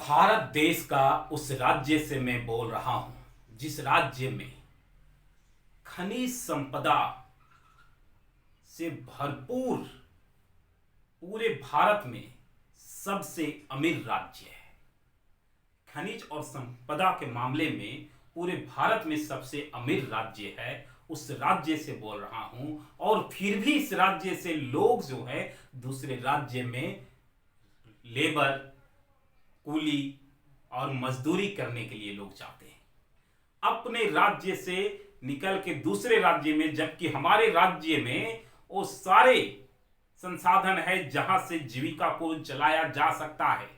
भारत देश का उस राज्य से मैं बोल रहा हूं जिस राज्य में खनिज संपदा से भरपूर पूरे भारत में सबसे अमीर राज्य है। खनिज और संपदा के मामले में पूरे भारत में सबसे अमीर राज्य है, उस राज्य से बोल रहा हूं। और फिर भी इस राज्य से लोग जो है दूसरे राज्य में लेबर, कूली और मजदूरी करने के लिए लोग जाते हैं अपने राज्य से निकल के दूसरे राज्य में, जबकि हमारे राज्य में वो सारे संसाधन है जहां से जीविका को चलाया जा सकता है।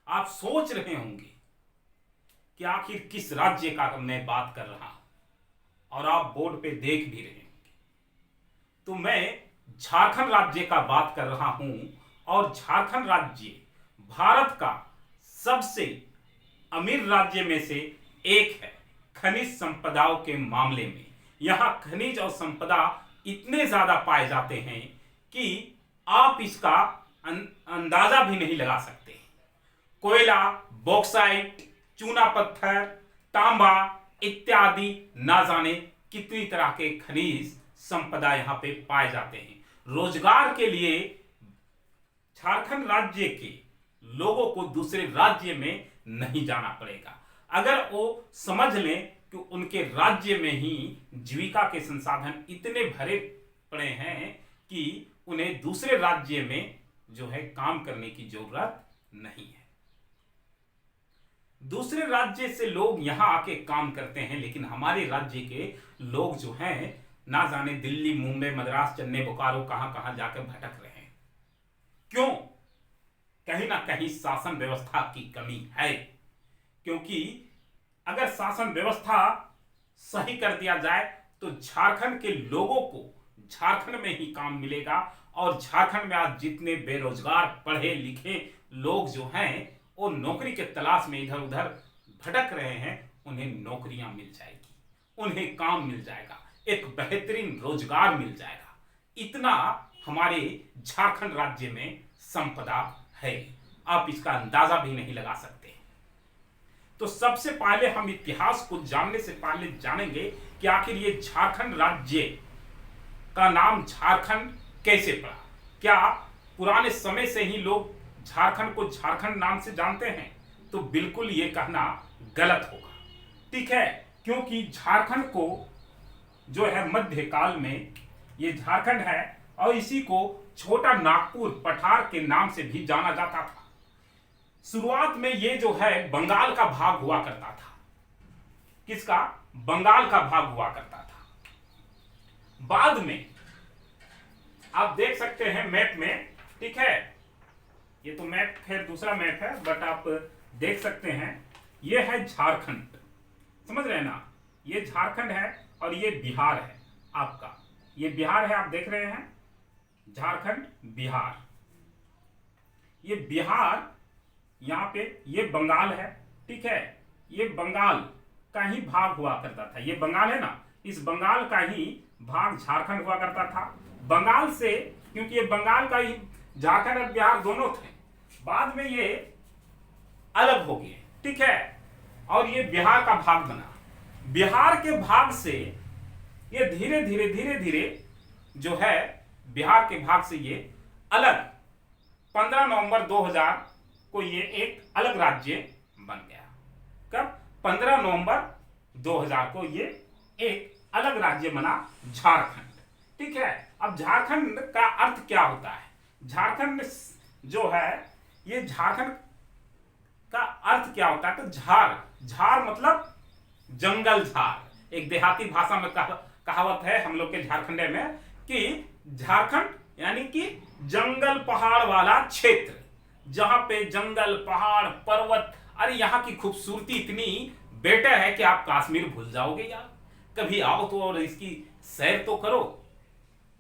आप सोच रहे होंगे कि आखिर किस राज्य का मैं बात कर रहा हूं, और आप बोर्ड पे देख भी रहे होंगे। तो मैं झारखंड राज्य का बात कर रहा हूं, और झारखंड राज्य भारत का सबसे अमीर राज्य में से एक है खनिज संपदाओं के मामले में। यहां खनिज और संपदा इतने ज्यादा पाए जाते हैं कि आप इसका अंदाजा भी नहीं लगा सकते। कोयला, बॉक्साइट, चूना पत्थर, तांबा इत्यादि ना जाने कितनी तरह के खनिज संपदा यहां पे पाए जाते हैं। रोजगार के लिए झारखंड राज्य के लोगों को दूसरे राज्य में नहीं जाना पड़ेगा। अगर वो समझ लें कि उनके राज्य में ही जीविका के संसाधन इतने भरे पड़े हैं कि उन्हें दूसरे राज्य में जो है काम करने की जरूरत नहीं है। दूसरे राज्य से लोग यहां आके काम करते हैं, लेकिन हमारे राज्य के लोग जो हैं ना जाने दिल्ली, मुंबई, मद्रास, चेन्नई, बोकारो कहां कहां जाकर भटक रहे हैं। क्यों? कहीं ना कहीं शासन व्यवस्था की कमी है। क्योंकि अगर शासन व्यवस्था सही कर दिया जाए तो झारखंड के लोगों को झारखंड में ही काम मिलेगा। और झारखंड में आज जितने बेरोजगार पढ़े लिखे लोग जो हैं वो नौकरी के तलाश में इधर उधर भटक रहे हैं, उन्हें नौकरियां मिल जाएगी, उन्हें काम मिल जाएगा, एक बेहतरीन रोजगार मिल जाएगा। इतना हमारे झारखंड राज्य में संपदा है, आप इसका अंदाजा भी नहीं लगा सकते। तो सबसे पहले हम इतिहास को जानने से पहले जानेंगे कि आखिर ये झारखंड राज्य का नाम झारखंड कैसे पड़ा। क्या पुराने समय से ही लोग झारखंड को झारखंड नाम से जानते हैं? तो बिल्कुल ये कहना गलत होगा। ठीक है, क्योंकि झारखंड को जो है मध्यकाल में ये झारखंड है, और इसी को छोटा नागपुर पठार के नाम से भी जाना जाता था। शुरुआत में ये जो है बंगाल का भाग हुआ करता था। किसका? बंगाल का भाग हुआ करता था। बाद में आप देख सकते हैं मैप में, ठीक है, ये तो मैप खैर दूसरा मैप है, बट आप देख सकते हैं ये है झारखंड। समझ रहे हैं ना? ये झारखंड है और ये बिहार है आपका। ये बिहार है, आप देख रहे हैं झारखंड, बिहार। ये बिहार, यहां पे ये बंगाल है। ठीक है, ये बंगाल का ही भाग हुआ करता था। ये बंगाल है ना, इस बंगाल का ही भाग झारखंड हुआ करता था। बंगाल से, क्योंकि ये बंगाल का ही झारखंड और बिहार दोनों थे, बाद में ये अलग हो गए। ठीक है, और ये बिहार का भाग बना। बिहार के भाग से ये धीरे धीरे जो है बिहार के भाग से ये अलग 15 नवंबर 2000 को ये एक अलग राज्य बन गया। कब? 15 नवंबर 2000 को ये एक अलग राज्य बना, झारखंड। ठीक है, अब झारखंड का अर्थ क्या होता है? झारखंड जो है, ये झारखंड का अर्थ क्या होता है? तो झार मतलब जंगल झार। एक देहाती भाषा में कहावत है हम लोग के झारखंड में कि झारखंड यानी कि जंगल पहाड़ वाला क्षेत्र, जहां पे जंगल, पहाड़, पर्वत, अरे यहां की खूबसूरती इतनी बेटर है कि आप कश्मीर भूल जाओगे यार। कभी आओ तो और इसकी सैर तो करो।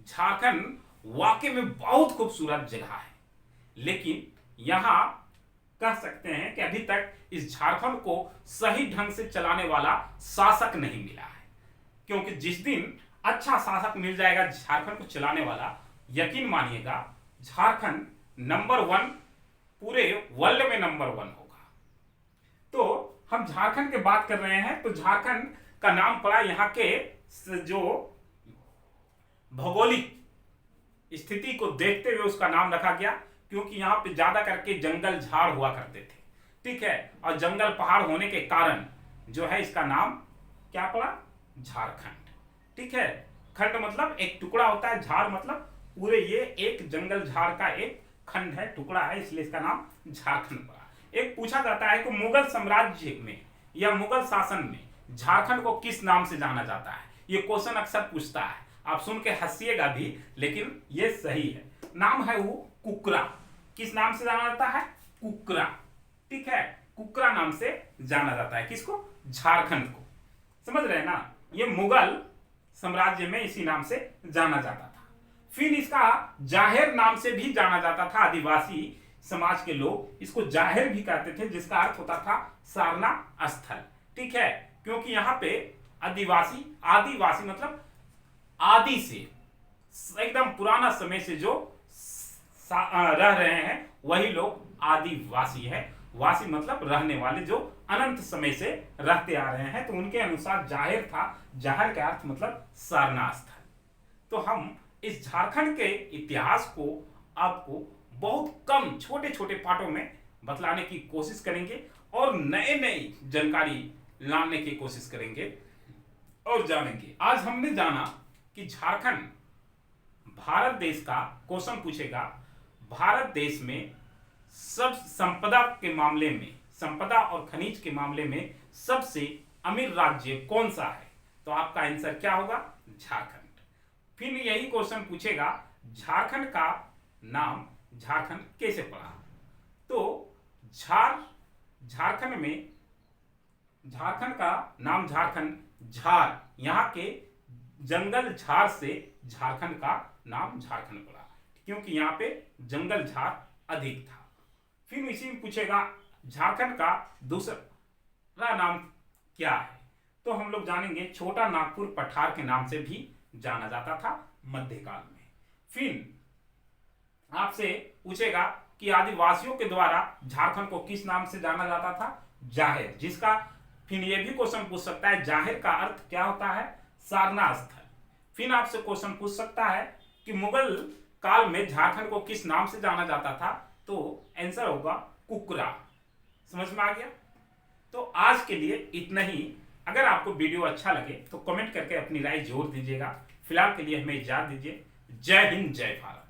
झारखंड वाकई में बहुत खूबसूरत जगह है, लेकिन यहां कह सकते हैं कि अभी तक इस झारखंड को सही ढंग से चलाने वाला शासक नहीं मिला है। क्योंकि जिस दिन अच्छा शासक मिल जाएगा झारखंड को चलाने वाला, यकीन मानिएगा झारखंड नंबर 1 पूरे वर्ल्ड में नंबर 1 होगा। हम झारखंड की बात कर रहे हैं तो झारखंड का नाम पड़ा यहाँ के जो भौगोलिक स्थिति को देखते हुए उसका नाम रखा गया, क्योंकि यहाँ पे ज्यादा करके जंगल झाड़ हुआ करते थे, ठीक है, और जंगल पहाड़ होने के कारण जो है इसका नाम क्या पड़ा, झारखंड, ठीक है। खंड मतलब एक टुकड़ा होता है, झाड़ मतलब पूरे, ये एक जंगल झाड़ का एक खंड है, टुकड़ा है, इसलिए इसका नाम झारखंड पड़ा। एक पूछा जाता है कि मुगल साम्राज्य में या मुगल शासन में झारखंड को किस नाम से जाना जाता है, ये क्वेश्चन अक्सर पूछता है, आप सुन के हंसिएगा भी लेकिन ये सही है। नाम है वो कुकरा। किस नाम से जाना जाता है, कुकरा, ठीक है, कुकरा नाम से जाना जाता है। किसको, झारखंड को, समझ रहे हैं ना। ये मुगल साम्राज्य में इसी नाम से जाना जाता था। फिर इसका जाहिर नाम से भी जाना जाता था, आदिवासी समाज के लोग इसको जाहिर भी कहते थे, जिसका अर्थ होता था सारना स्थल, ठीक है, क्योंकि यहाँ पे आदिवासी मतलब आदि से, एकदम पुराना समय से जो रह रहे हैं वही लोग आदिवासी है। वासी मतलब रहने वाले, जो अनंत समय से रहते आ रहे हैं, तो उनके अनुसार जाहिर था, जाहिर का अर्थ मतलब सारना स्थल। तो हम इस झारखंड के इतिहास को आपको बहुत कम छोटे छोटे पार्टों में बतलाने की कोशिश करेंगे और नए नई जानकारी लाने की कोशिश करेंगे और जानेंगे। आज हमने जाना कि झारखंड भारत देश का, क्वेश्चन पूछेगा भारत देश में सब संपदा के मामले में, संपदा और खनिज के मामले में सबसे अमीर राज्य कौन सा है, तो आपका आंसर क्या होगा, झारखंड। फिर यही क्वेश्चन पूछेगा झारखंड का नाम झारखंड कैसे पड़ा, तो झारखंड में झारखंड का नाम झारखंड, झार यहाँ के जंगल झाड़ से झारखंड का नाम झारखंड पड़ा, क्योंकि यहाँ पे जंगल झाड़ अधिक था। फिर इसी में पूछेगा झारखंड का दूसरा नाम क्या है, तो हम लोग जानेंगे छोटा नागपुर पठार के नाम से भी जाना जाता था मध्यकाल में। फिर आपसे पूछेगा कि आदिवासियों के द्वारा झारखंड को किस नाम से जाना जाता था, जाहिर, जिसका फिर ये भी क्वेश्चन पूछ सकता है जाहिर का अर्थ क्या होता है, सारना स्थल। फिर आपसे क्वेश्चन पूछ सकता है कि मुगल काल में झारखंड को किस नाम से जाना जाता था, तो आंसर होगा कुकरा। समझ में आ गया। तो आज के लिए इतना ही। अगर आपको वीडियो अच्छा लगे तो कमेंट करके अपनी राय जोड़ दीजिएगा। फिलहाल के लिए हमें इजाजत दीजिए। जय हिंद, जय भारत।